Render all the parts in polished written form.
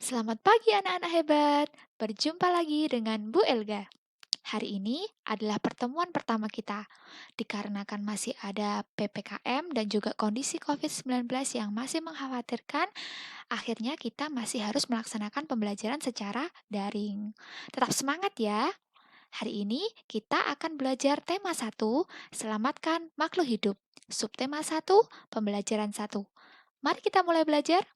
Selamat pagi anak-anak hebat. Berjumpa lagi dengan Bu Elga. Hari ini adalah pertemuan pertama kita. Dikarenakan masih ada PPKM dan juga kondisi COVID-19 yang masih mengkhawatirkan, akhirnya kita masih harus melaksanakan pembelajaran secara daring. Tetap semangat ya. Hari ini kita akan belajar tema 1, selamatkan makhluk hidup. Subtema 1, pembelajaran 1. Mari kita mulai belajar.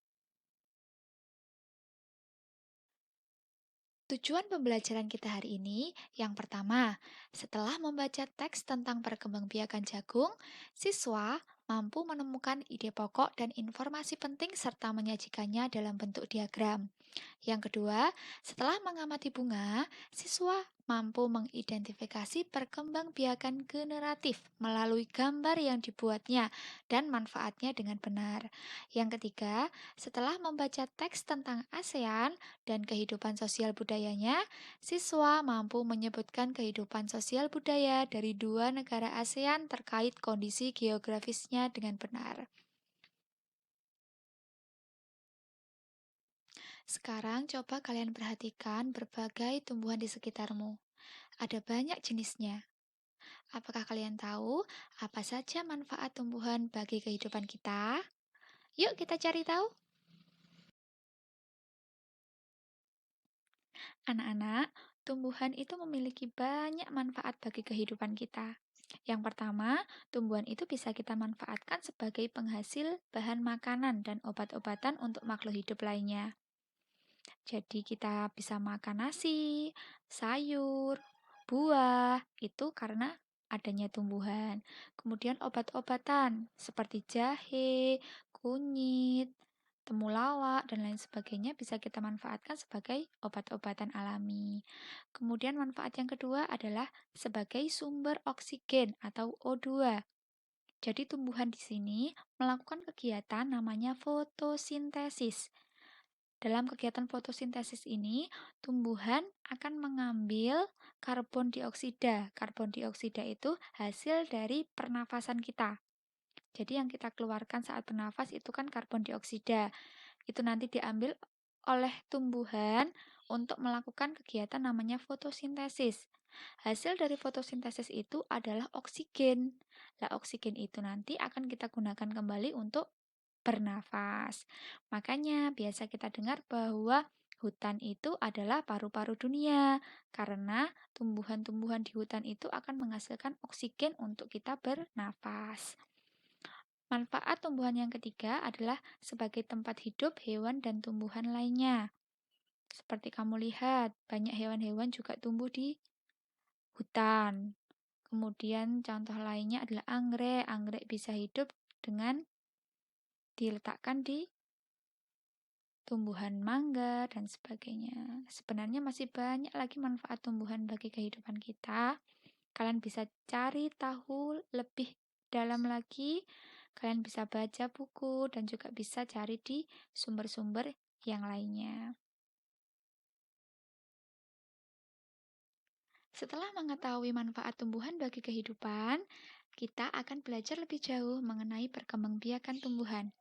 Tujuan pembelajaran kita hari ini, yang pertama, setelah membaca teks tentang perkembangbiakan jagung, siswa mampu menemukan ide pokok dan informasi penting serta menyajikannya dalam bentuk diagram. Yang kedua, setelah mengamati bunga, siswa mampu mengidentifikasi perkembangbiakan generatif melalui gambar yang dibuatnya dan manfaatnya dengan benar. Yang ketiga, setelah membaca teks tentang ASEAN dan kehidupan sosial budayanya, siswa mampu menyebutkan kehidupan sosial budaya dari dua negara ASEAN terkait kondisi geografisnya dengan benar. Sekarang coba kalian perhatikan berbagai tumbuhan di sekitarmu. Ada banyak jenisnya. Apakah kalian tahu apa saja manfaat tumbuhan bagi kehidupan kita? Yuk kita cari tahu. Anak-anak, tumbuhan itu memiliki banyak manfaat bagi kehidupan kita. Yang pertama, tumbuhan itu bisa kita manfaatkan sebagai penghasil bahan makanan dan obat-obatan untuk makhluk hidup lainnya. Jadi kita bisa makan nasi, sayur, buah, itu karena adanya tumbuhan. Kemudian obat-obatan seperti jahe, kunyit, temulawak, dan lain sebagainya bisa kita manfaatkan sebagai obat-obatan alami. Kemudian manfaat yang kedua adalah sebagai sumber oksigen atau O2. Jadi tumbuhan di sini melakukan kegiatan namanya fotosintesis. Dalam kegiatan fotosintesis ini, tumbuhan akan mengambil karbon dioksida. Karbon dioksida itu hasil dari pernafasan kita. Jadi yang kita keluarkan saat bernafas itu kan karbon dioksida. Itu nanti diambil oleh tumbuhan untuk melakukan kegiatan namanya fotosintesis. Hasil dari fotosintesis itu adalah oksigen. Nah, oksigen itu nanti akan kita gunakan kembali untuk bernafas. Makanya biasa kita dengar bahwa hutan itu adalah paru-paru dunia karena tumbuhan-tumbuhan di hutan itu akan menghasilkan oksigen untuk kita bernafas. Manfaat tumbuhan yang ketiga adalah sebagai tempat hidup hewan dan tumbuhan lainnya. Seperti kamu lihat, banyak hewan-hewan juga tumbuh di hutan. Kemudian contoh lainnya adalah anggrek. Anggrek bisa hidup dengan diletakkan di tumbuhan mangga dan sebagainya. Sebenarnya masih banyak lagi manfaat tumbuhan bagi kehidupan kita. Kalian bisa cari tahu lebih dalam lagi. Kalian bisa baca buku dan juga bisa cari di sumber-sumber yang lainnya. Setelah mengetahui manfaat tumbuhan bagi kehidupan, kita akan belajar lebih jauh mengenai perkembangbiakan tumbuhan.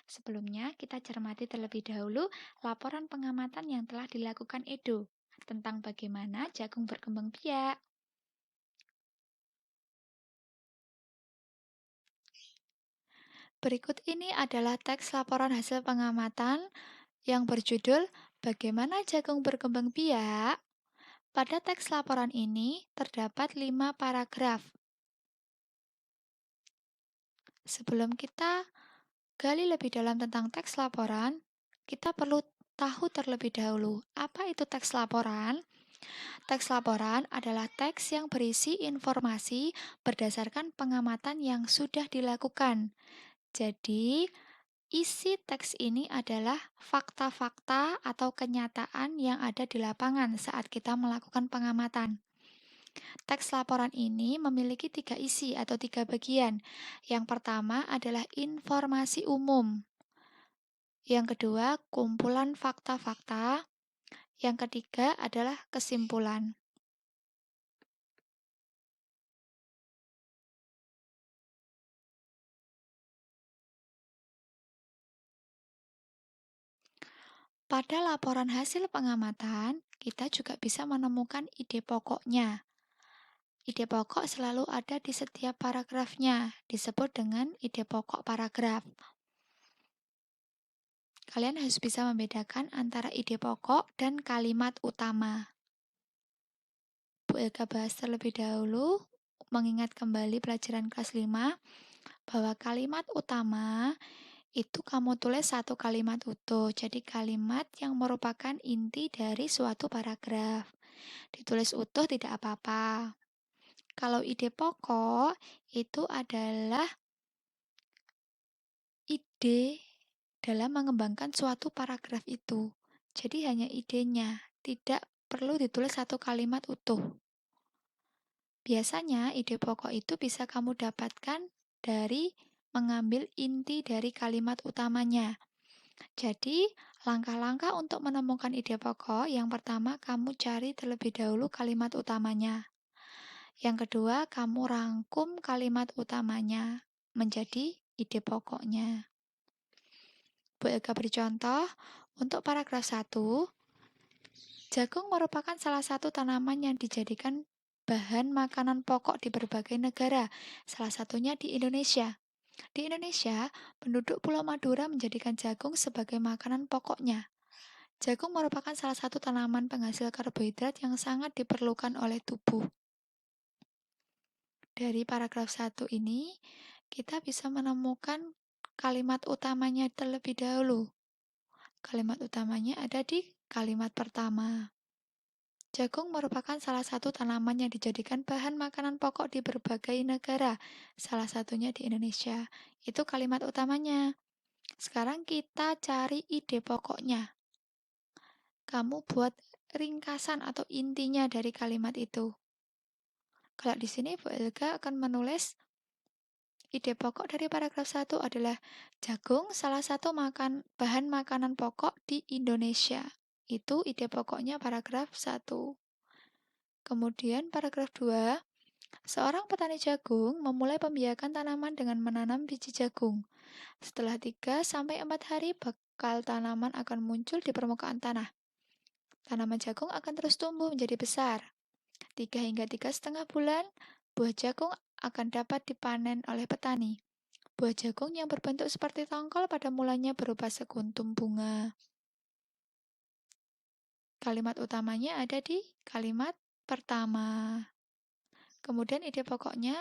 Sebelumnya, kita cermati terlebih dahulu laporan pengamatan yang telah dilakukan Edo tentang bagaimana jagung berkembang biak. Berikut ini adalah teks laporan hasil pengamatan yang berjudul Bagaimana Jagung Berkembang Biak. Pada teks laporan ini terdapat 5 paragraf. Sebelum kita gali lebih dalam tentang teks laporan, kita perlu tahu terlebih dahulu apa itu teks laporan. Teks laporan adalah teks yang berisi informasi berdasarkan pengamatan yang sudah dilakukan. Jadi, isi teks ini adalah fakta-fakta atau kenyataan yang ada di lapangan saat kita melakukan pengamatan. Teks laporan ini memiliki 3 isi atau 3 bagian. Yang pertama adalah informasi umum. Yang kedua, kumpulan fakta-fakta. Yang ketiga adalah kesimpulan. Pada laporan hasil pengamatan, kita juga bisa menemukan ide pokoknya. Ide pokok selalu ada di setiap paragrafnya, disebut dengan ide pokok paragraf. Kalian harus bisa membedakan antara ide pokok dan kalimat utama. Bu Eka bahas terlebih dahulu, mengingat kembali pelajaran kelas 5, bahwa kalimat utama itu kamu tulis satu kalimat utuh. Jadi kalimat yang merupakan inti dari suatu paragraf. Ditulis utuh tidak apa-apa. Kalau ide pokok itu adalah ide dalam mengembangkan suatu paragraf itu. Jadi hanya idenya, tidak perlu ditulis satu kalimat utuh. Biasanya ide pokok itu bisa kamu dapatkan dari mengambil inti dari kalimat utamanya. Jadi, langkah-langkah untuk menemukan ide pokok, yang pertama kamu cari terlebih dahulu kalimat utamanya. Yang kedua, kamu rangkum kalimat utamanya menjadi ide pokoknya. Bu Eka beri contoh, untuk paragraf 1, jagung merupakan salah satu tanaman yang dijadikan bahan makanan pokok di berbagai negara, salah satunya di Indonesia. Di Indonesia, penduduk Pulau Madura menjadikan jagung sebagai makanan pokoknya. Jagung merupakan salah satu tanaman penghasil karbohidrat yang sangat diperlukan oleh tubuh. Dari paragraf 1 ini, kita bisa menemukan kalimat utamanya terlebih dahulu. Kalimat utamanya ada di kalimat pertama. Jagung merupakan salah satu tanaman yang dijadikan bahan makanan pokok di berbagai negara, salah satunya di Indonesia. Itu kalimat utamanya. Sekarang kita cari ide pokoknya. Kamu buat ringkasan atau intinya dari kalimat itu. Kalau di sini Bu Elga akan menulis ide pokok dari paragraf 1 adalah jagung salah satu bahan makanan pokok di Indonesia. Itu ide pokoknya paragraf 1. Kemudian paragraf 2, seorang petani jagung memulai pembiakan tanaman dengan menanam biji jagung. Setelah 3-4 hari bakal tanaman akan muncul di permukaan tanah. Tanaman jagung akan terus tumbuh menjadi besar. 3 hingga 3,5 bulan, buah jagung akan dapat dipanen oleh petani. Buah jagung yang berbentuk seperti tongkol pada mulanya berupa sekuntum bunga. Kalimat utamanya ada di kalimat pertama. Kemudian ide pokoknya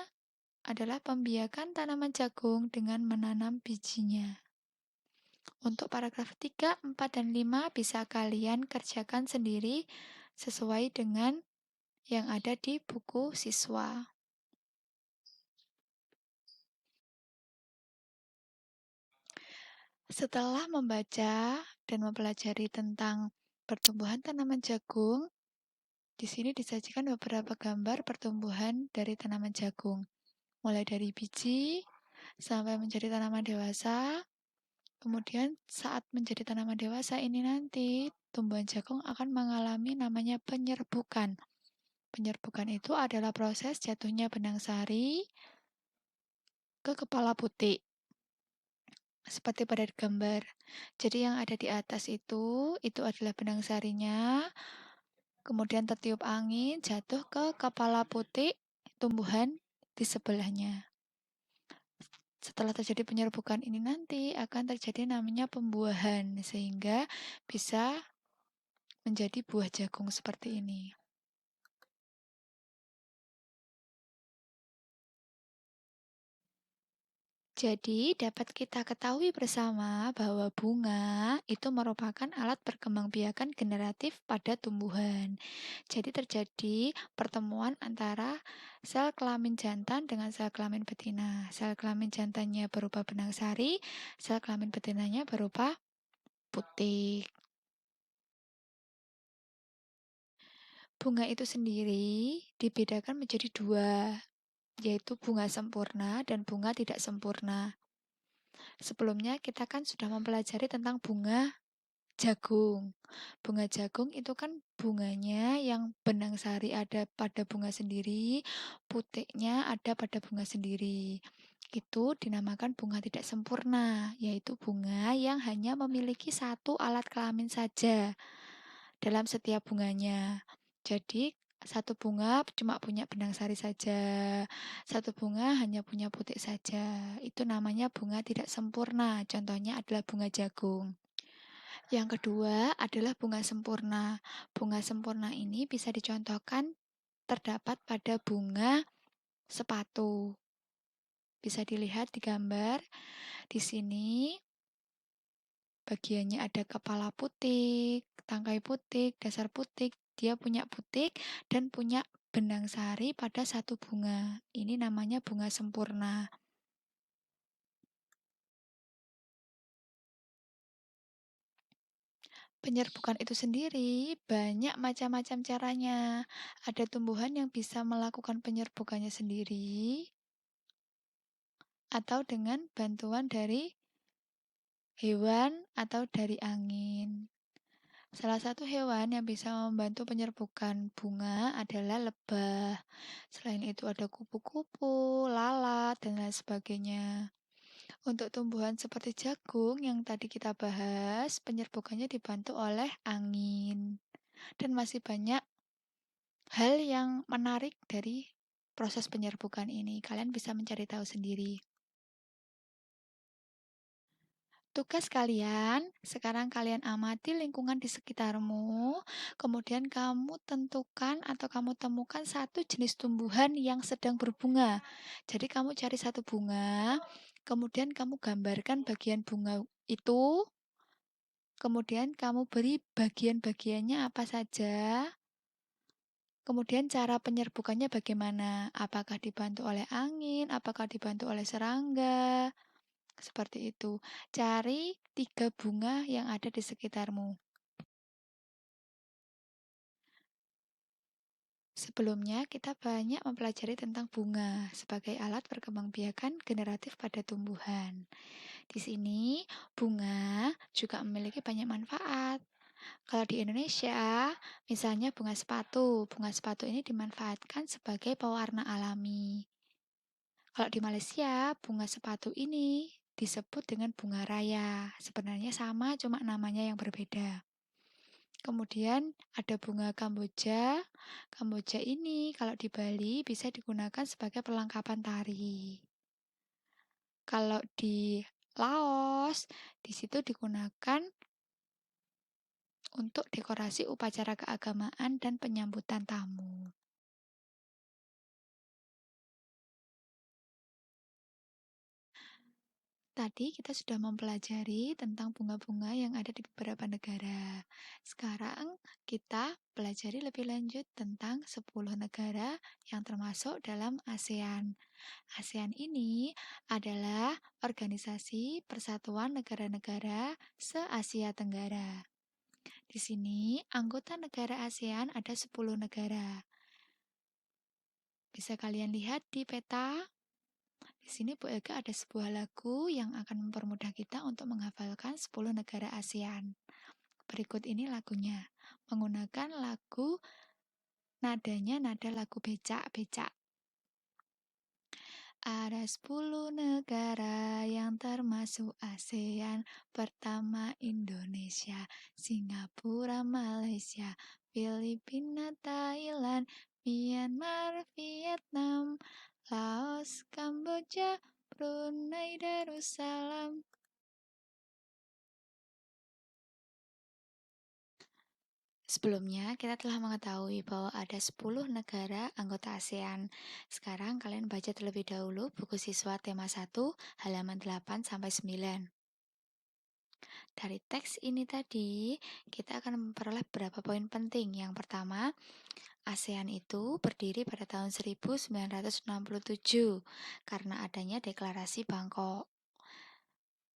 adalah pembiakan tanaman jagung dengan menanam bijinya. Untuk paragraf 3, 4, dan 5 bisa kalian kerjakan sendiri sesuai dengan yang ada di buku siswa. Setelah membaca dan mempelajari tentang pertumbuhan tanaman jagung, di sini disajikan beberapa gambar pertumbuhan dari tanaman jagung, mulai dari biji sampai menjadi tanaman dewasa. Kemudian saat menjadi tanaman dewasa ini nanti, tumbuhan jagung akan mengalami namanya penyerbukan. Penyerbukan itu adalah proses jatuhnya benang sari ke kepala putik. Seperti pada gambar. Jadi yang ada di atas itu adalah benang sarinya, kemudian tertiup angin, jatuh ke kepala putik tumbuhan di sebelahnya. Setelah terjadi penyerbukan ini nanti akan terjadi namanya pembuahan, sehingga bisa menjadi buah jagung seperti ini. Jadi, dapat kita ketahui bersama bahwa bunga itu merupakan alat perkembangbiakan generatif pada tumbuhan. Jadi, terjadi pertemuan antara sel kelamin jantan dengan sel kelamin betina. Sel kelamin jantannya berupa benang sari, sel kelamin betinanya berupa putik. Bunga itu sendiri dibedakan menjadi 2, yaitu bunga sempurna dan bunga tidak sempurna. Sebelumnya kita kan sudah mempelajari tentang bunga jagung. Bunga jagung itu kan bunganya yang benang sari ada pada bunga sendiri, putiknya ada pada bunga sendiri. itu dinamakan bunga tidak sempurna, yaitu bunga yang hanya memiliki satu alat kelamin saja dalam setiap bunganya. Jadi, satu bunga cuma punya benang sari saja, satu bunga hanya punya putik saja. Itu namanya bunga tidak sempurna. Contohnya adalah bunga jagung. Yang kedua adalah bunga sempurna. Bunga sempurna ini bisa dicontohkan terdapat pada bunga sepatu. Bisa dilihat di gambar. Di sini bagiannya ada kepala putik, tangkai putik, dasar putik. Dia punya putik dan punya benang sari pada satu bunga. Ini namanya bunga sempurna. Penyerbukan itu sendiri banyak macam-macam caranya. Ada tumbuhan yang bisa melakukan penyerbukannya sendiri atau dengan bantuan dari hewan atau dari angin. Salah satu hewan yang bisa membantu penyerbukan bunga adalah lebah. Selain itu ada kupu-kupu, lalat, dan lain sebagainya. Untuk tumbuhan seperti jagung yang tadi kita bahas, penyerbukannya dibantu oleh angin. Dan masih banyak hal yang menarik dari proses penyerbukan ini. Kalian bisa mencari tahu sendiri. Tugas kalian, sekarang kalian amati lingkungan di sekitarmu, kemudian kamu tentukan atau kamu temukan satu jenis tumbuhan yang sedang berbunga. Jadi kamu cari satu bunga, kemudian kamu gambarkan bagian bunga itu, kemudian kamu beri bagian-bagiannya apa saja, kemudian cara penyerbukannya bagaimana, apakah dibantu oleh angin, apakah dibantu oleh serangga, seperti itu. Cari 3 bunga yang ada di sekitarmu. Sebelumnya, kita banyak mempelajari tentang bunga sebagai alat perkembangbiakan generatif pada tumbuhan. Di sini, bunga juga memiliki banyak manfaat. Kalau di Indonesia, misalnya bunga sepatu. Bunga sepatu ini dimanfaatkan sebagai pewarna alami. Kalau di Malaysia, bunga sepatu ini disebut dengan bunga raya. Sebenarnya sama, cuma namanya yang berbeda. Kemudian ada bunga Kamboja. Kamboja ini kalau di Bali bisa digunakan sebagai perlengkapan tari. Kalau di Laos, di situ digunakan untuk dekorasi upacara keagamaan dan penyambutan tamu. Tadi kita sudah mempelajari tentang bunga-bunga yang ada di beberapa negara. Sekarang kita pelajari lebih lanjut tentang 10 negara yang termasuk dalam ASEAN. ASEAN ini adalah organisasi persatuan negara-negara se-Asia Tenggara. Di sini anggota negara ASEAN ada 10 negara. Bisa kalian lihat di peta. Di sini Bu Ega ada sebuah lagu yang akan mempermudah kita untuk menghafalkan 10 negara ASEAN. Berikut ini lagunya. Menggunakan lagu nadanya nada lagu becak-becak. Ada 10 negara yang termasuk ASEAN. Pertama Indonesia, Singapura, Malaysia, Filipina, Thailand, Myanmar, Vietnam, Laos, Kamboja, Brunei Darussalam. Sebelumnya, kita telah mengetahui bahwa ada 10 negara anggota ASEAN. Sekarang kalian baca terlebih dahulu buku siswa tema 1, halaman 8 sampai 9. Dari teks ini tadi, kita akan memperoleh beberapa poin penting. Yang pertama, ASEAN itu berdiri pada tahun 1967 karena adanya deklarasi Bangkok.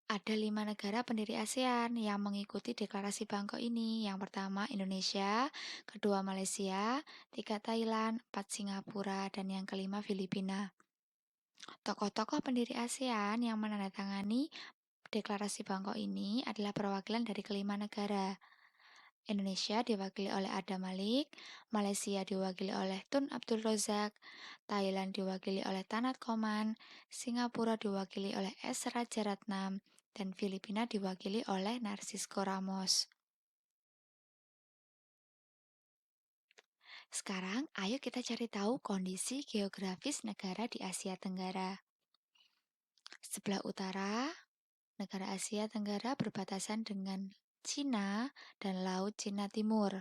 Ada 5 negara pendiri ASEAN yang mengikuti deklarasi Bangkok ini. Yang pertama Indonesia, kedua Malaysia, 3 Thailand, 4 Singapura, dan yang kelima Filipina. Tokoh-tokoh pendiri ASEAN yang menandatangani deklarasi Bangkok ini adalah perwakilan dari kelima negara. Indonesia diwakili oleh Adam Malik, Malaysia diwakili oleh Tun Abdul Razak, Thailand diwakili oleh Tanat Koman, Singapura diwakili oleh S. Rajaratnam, dan Filipina diwakili oleh Narcisco Ramos. Sekarang, ayo kita cari tahu kondisi geografis negara di Asia Tenggara. Sebelah utara, negara Asia Tenggara berbatasan dengan Cina dan Laut Cina Timur.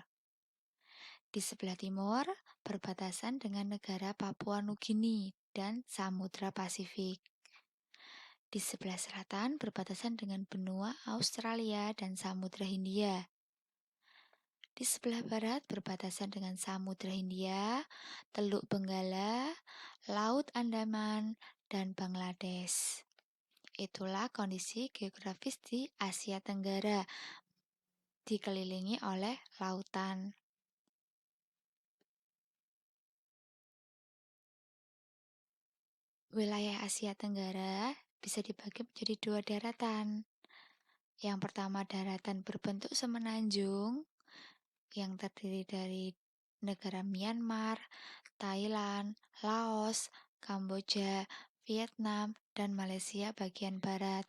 Di sebelah timur, berbatasan dengan negara Papua Nugini dan Samudra Pasifik. Di sebelah selatan, berbatasan dengan benua Australia dan Samudra Hindia. Di sebelah barat, berbatasan dengan Samudra Hindia, Teluk Benggala, Laut Andaman, dan Bangladesh. Itulah kondisi geografis di Asia Tenggara, dikelilingi oleh lautan. Wilayah Asia Tenggara bisa dibagi menjadi dua daratan. Yang pertama daratan berbentuk semenanjung yang terdiri dari negara Myanmar, Thailand, Laos, Kamboja, Vietnam, dan Malaysia bagian barat.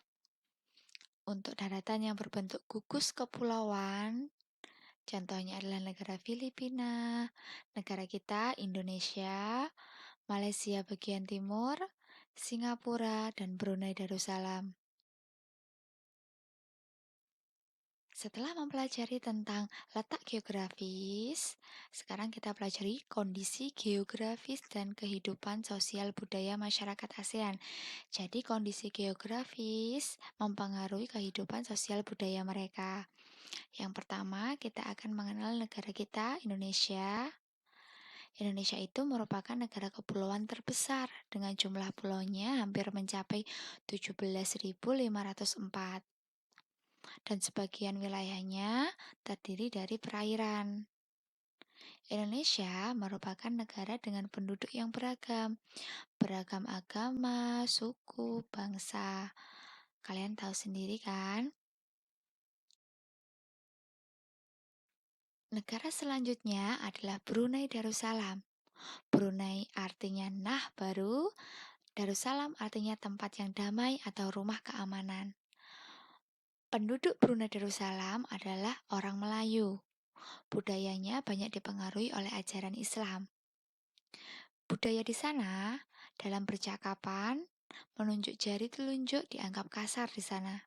Untuk daratan yang berbentuk gugus kepulauan, contohnya adalah negara Filipina, negara kita Indonesia, Malaysia bagian timur, Singapura, dan Brunei Darussalam. Setelah mempelajari tentang letak geografis, sekarang kita pelajari kondisi geografis dan kehidupan sosial budaya masyarakat ASEAN. Jadi kondisi geografis mempengaruhi kehidupan sosial budaya mereka. Yang pertama, kita akan mengenal negara kita, Indonesia. Indonesia itu merupakan negara kepulauan terbesar dengan jumlah pulaunya hampir mencapai 17.504. Dan sebagian wilayahnya terdiri dari perairan. Indonesia merupakan negara dengan penduduk yang beragam agama, suku, bangsa. Kalian tahu sendiri kan? Negara selanjutnya adalah Brunei Darussalam. Brunei artinya nah baru, Darussalam artinya tempat yang damai atau rumah keamanan. Penduduk Brunei Darussalam adalah orang Melayu. Budayanya banyak dipengaruhi oleh ajaran Islam. Budaya di sana dalam percakapan menunjuk jari telunjuk dianggap kasar di sana.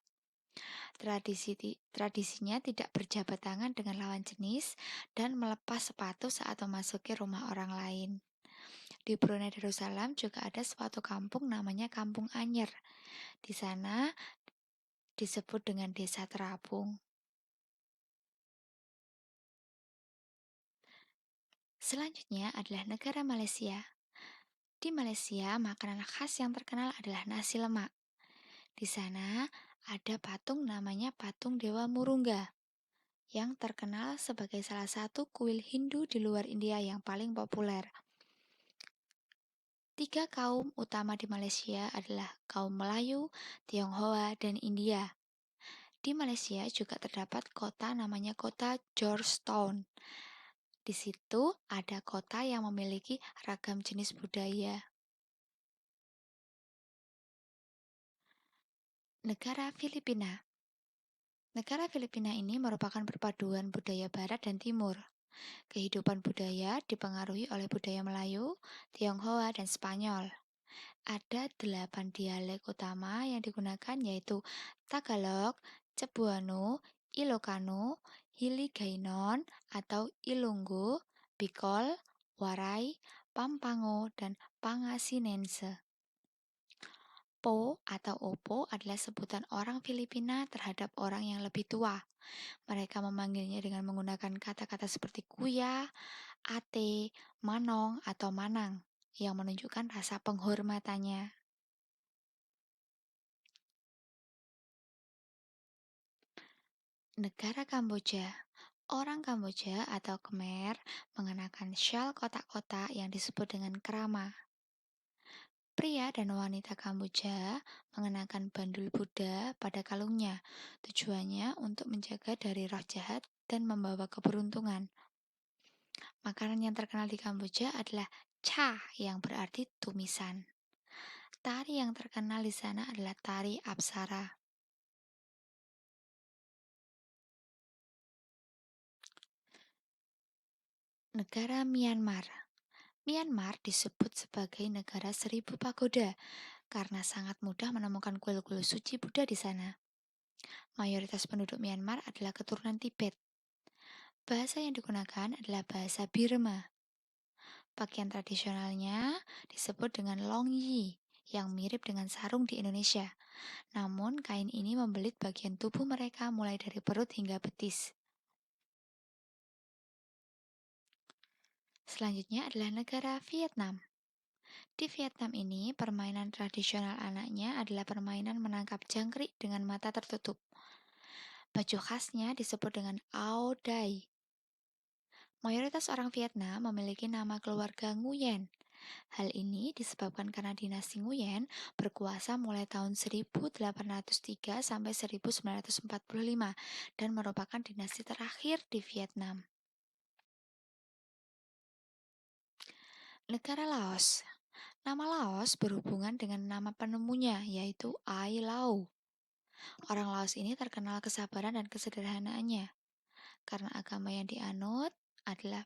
Tradisinya tidak berjabat tangan dengan lawan jenis dan melepas sepatu saat memasuki rumah orang lain. Di Brunei Darussalam juga ada suatu kampung namanya Kampung Anyer. Di sana disebut dengan Desa Terapung. Selanjutnya adalah negara Malaysia. Di Malaysia, makanan khas yang terkenal adalah nasi lemak. Di sana ada patung namanya patung Dewa Murungga yang terkenal sebagai salah satu kuil Hindu di luar India yang paling populer. 3 kaum utama di Malaysia adalah kaum Melayu, Tionghoa, dan India. Di Malaysia juga terdapat kota namanya kota Georgetown. Di situ ada kota yang memiliki ragam jenis budaya. Negara Filipina. Negara Filipina ini merupakan perpaduan budaya barat dan timur. Kehidupan budaya dipengaruhi oleh budaya Melayu, Tionghoa, dan Spanyol. Ada 8 dialek utama yang digunakan yaitu Tagalog, Cebuano, Ilocano, Hiligaynon atau Ilonggo, Bicol, Waray, Pampango, dan Pangasinense. Po atau opo adalah sebutan orang Filipina terhadap orang yang lebih tua. Mereka memanggilnya dengan menggunakan kata-kata seperti kuya, ate, manong, atau manang yang menunjukkan rasa penghormatannya. Negara Kamboja. Orang Kamboja atau Khmer mengenakan syal kotak-kotak yang disebut dengan krama. Pria dan wanita Kamboja mengenakan bandul Buddha pada kalungnya. Tujuannya untuk menjaga dari roh jahat dan membawa keberuntungan. Makanan yang terkenal di Kamboja adalah cha yang berarti tumisan. Tari yang terkenal di sana adalah tari Apsara. Negara Myanmar. Myanmar disebut sebagai negara 1000 pagoda karena sangat mudah menemukan kuil-kuil suci Buddha di sana. Mayoritas penduduk Myanmar adalah keturunan Tibet. Bahasa yang digunakan adalah bahasa Birma. Pakaian tradisionalnya disebut dengan longyi yang mirip dengan sarung di Indonesia. Namun, kain ini membelit bagian tubuh mereka mulai dari perut hingga betis. Selanjutnya adalah negara Vietnam. Di Vietnam ini, permainan tradisional anaknya adalah permainan menangkap jangkrik dengan mata tertutup. Baju khasnya disebut dengan Ao Dai. Mayoritas orang Vietnam memiliki nama keluarga Nguyen. Hal ini disebabkan karena dinasti Nguyen berkuasa mulai tahun 1803 sampai 1945 dan merupakan dinasti terakhir di Vietnam. Negara Laos. Nama Laos berhubungan dengan nama penemunya, yaitu Ai Lau. Orang Laos ini terkenal kesabaran dan kesederhanaannya, karena agama yang dianut adalah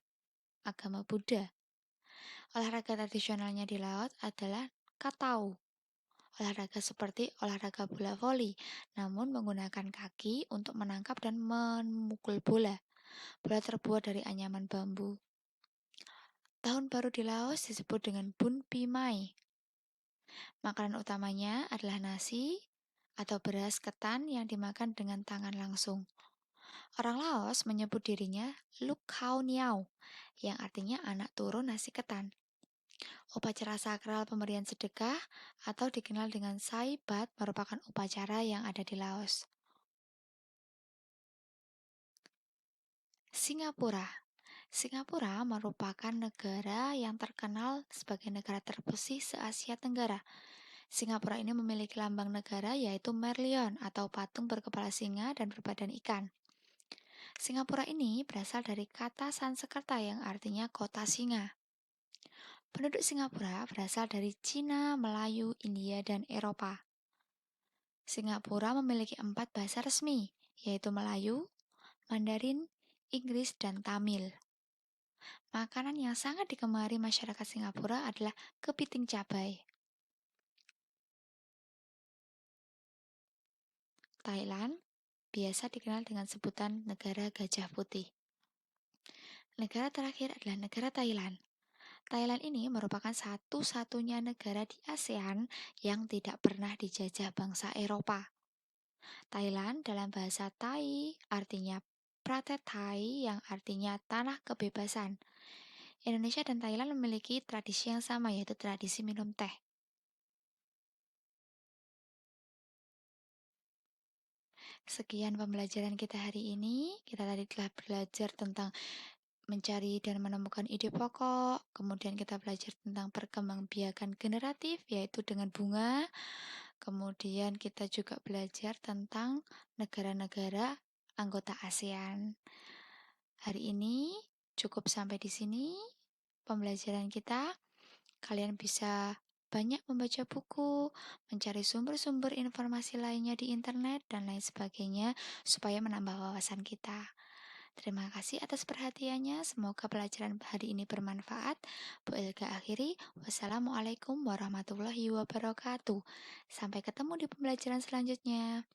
agama Buddha. Olahraga tradisionalnya di Laos adalah katau. Olahraga seperti olahraga bola voli, namun menggunakan kaki untuk menangkap dan memukul bola. Bola terbuat dari anyaman bambu. Tahun baru di Laos disebut dengan Bun Pi Mai. Makanan utamanya adalah nasi atau beras ketan yang dimakan dengan tangan langsung. Orang Laos menyebut dirinya Luk Khao Niao, yang artinya anak turun nasi ketan. Upacara sakral pemberian sedekah atau dikenal dengan Sai Bat merupakan upacara yang ada di Laos. Singapura. Singapura merupakan negara yang terkenal sebagai negara terbersih se-Asia Tenggara. Singapura ini memiliki lambang negara yaitu Merlion atau patung berkepala singa dan berbadan ikan. Singapura ini berasal dari kata Sanskerta yang artinya kota singa. Penduduk Singapura berasal dari Cina, Melayu, India, dan Eropa. Singapura memiliki 4 bahasa resmi, yaitu Melayu, Mandarin, Inggris, dan Tamil. Makanan yang sangat digemari masyarakat Singapura adalah kepiting cabai. Thailand biasa dikenal dengan sebutan negara gajah putih. Negara terakhir adalah negara Thailand. Thailand ini merupakan satu-satunya negara di ASEAN yang tidak pernah dijajah bangsa Eropa. Thailand dalam bahasa Thai artinya Pratet Thai yang artinya tanah kebebasan. Indonesia dan Thailand memiliki tradisi yang sama yaitu tradisi minum teh. Sekian pembelajaran kita hari ini. Kita tadi telah belajar tentang mencari dan menemukan ide pokok. Kemudian kita belajar tentang perkembangbiakan generatif yaitu dengan bunga. Kemudian kita juga belajar tentang negara-negara anggota ASEAN. Hari ini cukup sampai di sini pembelajaran kita. Kalian bisa banyak membaca buku, mencari sumber-sumber informasi lainnya di internet, dan lain sebagainya supaya menambah wawasan kita. Terima kasih atas perhatiannya. Semoga pelajaran hari ini bermanfaat. Bu Elga akhiri. Wassalamualaikum warahmatullahi wabarakatuh. Sampai ketemu di pembelajaran selanjutnya.